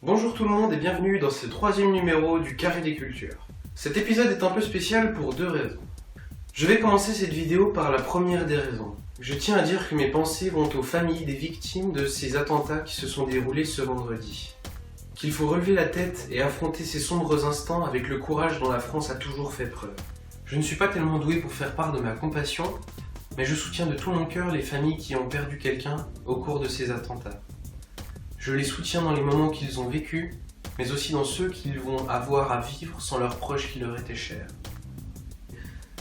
Bonjour tout le monde et bienvenue dans ce troisième numéro du Carré des Cultures. Cet épisode est un peu spécial pour deux raisons. Je vais commencer cette vidéo par la première des raisons. Je tiens à dire que mes pensées vont aux familles des victimes de ces attentats qui se sont déroulés ce vendredi. Qu'il faut relever la tête et affronter ces sombres instants avec le courage dont la France a toujours fait preuve. Je ne suis pas tellement doué pour faire part de ma compassion, mais je soutiens de tout mon cœur les familles qui ont perdu quelqu'un au cours de ces attentats. Je les soutiens dans les moments qu'ils ont vécus, mais aussi dans ceux qu'ils vont avoir à vivre sans leurs proches qui leur étaient chers.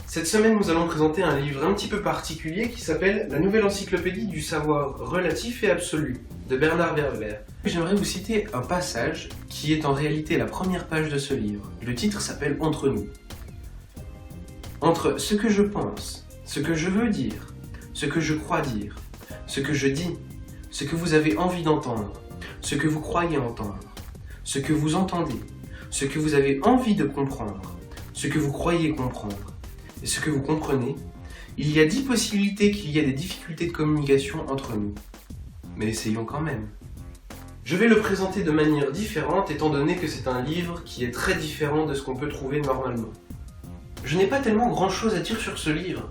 Cette semaine, nous allons présenter un livre un petit peu particulier qui s'appelle « La nouvelle encyclopédie du savoir relatif et absolu » de Bernard Werber. J'aimerais vous citer un passage qui est en réalité la première page de ce livre. Le titre s'appelle « Entre nous ». Entre ce que je pense, ce que je veux dire, ce que je crois dire, ce que je dis, ce que vous avez envie d'entendre, ce que vous croyez entendre, ce que vous entendez, ce que vous avez envie de comprendre, ce que vous croyez comprendre, et ce que vous comprenez, il y a 10 possibilités qu'il y ait des difficultés de communication entre nous. Mais essayons quand même. Je vais le présenter de manière différente étant donné que c'est un livre qui est très différent de ce qu'on peut trouver normalement. Je n'ai pas tellement grand chose à dire sur ce livre,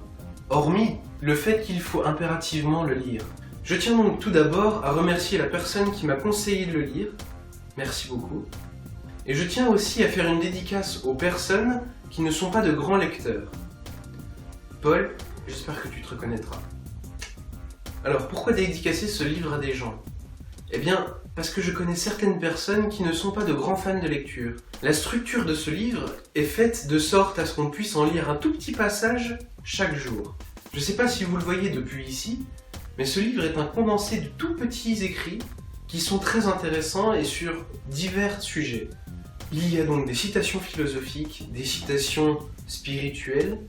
hormis le fait qu'il faut impérativement le lire. Je tiens donc tout d'abord à remercier la personne qui m'a conseillé de le lire, merci beaucoup. Et je tiens aussi à faire une dédicace aux personnes qui ne sont pas de grands lecteurs. Paul, j'espère que tu te reconnaîtras. Alors pourquoi dédicacer ce livre à des gens ? Eh bien, parce que je connais certaines personnes qui ne sont pas de grands fans de lecture. La structure de ce livre est faite de sorte à ce qu'on puisse en lire un tout petit passage chaque jour. Je ne sais pas si vous le voyez depuis ici, mais ce livre est un condensé de tout petits écrits qui sont très intéressants et sur divers sujets. Il y a donc des citations philosophiques, des citations spirituelles,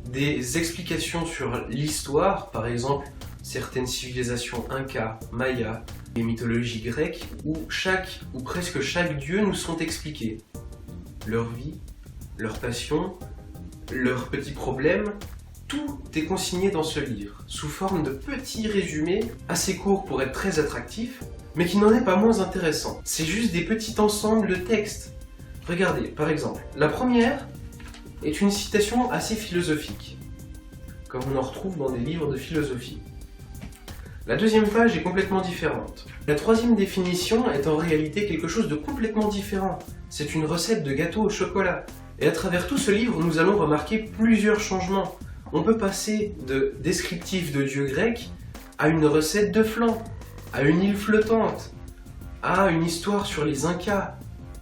des explications sur l'histoire, par exemple certaines civilisations Inca, Maya, les mythologies grecques, où chaque ou presque chaque dieu nous sont expliqués. Leur vie, leurs passions, leurs petits problèmes, tout est consigné dans ce livre, sous forme de petits résumés, assez courts pour être très attractifs, mais qui n'en est pas moins intéressant. C'est juste des petits ensembles de textes. Regardez, par exemple, la première est une citation assez philosophique, comme on en retrouve dans des livres de philosophie. La deuxième page est complètement différente. La troisième définition est en réalité quelque chose de complètement différent. C'est une recette de gâteau au chocolat. Et à travers tout ce livre, nous allons remarquer plusieurs changements. On peut passer de descriptif de dieux grecs à une recette de flan, à une île flottante, à une histoire sur les Incas.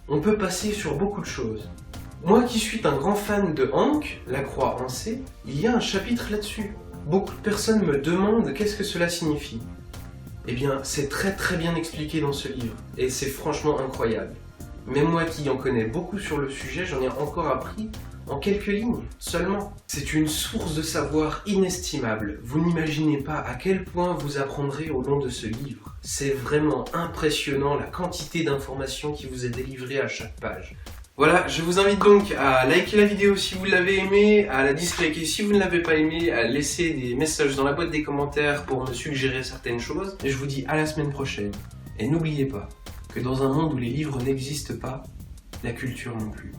On peut passer sur beaucoup de choses. Moi qui suis un grand fan de Ankh, la croix en C, il y a un chapitre là-dessus. Beaucoup de personnes me demandent qu'est-ce que cela signifie. Eh bien, c'est très bien expliqué dans ce livre, et c'est franchement incroyable. Même moi qui en connais beaucoup sur le sujet, j'en ai encore appris en quelques lignes seulement. C'est une source de savoir inestimable. Vous n'imaginez pas à quel point vous apprendrez au long de ce livre. C'est vraiment impressionnant la quantité d'informations qui vous est délivrée à chaque page. Voilà, je vous invite donc à liker la vidéo si vous l'avez aimée, à la disliker si vous ne l'avez pas aimée, à laisser des messages dans la boîte des commentaires pour me suggérer certaines choses. Et je vous dis à la semaine prochaine. Et n'oubliez pas que dans un monde où les livres n'existent pas, la culture non plus.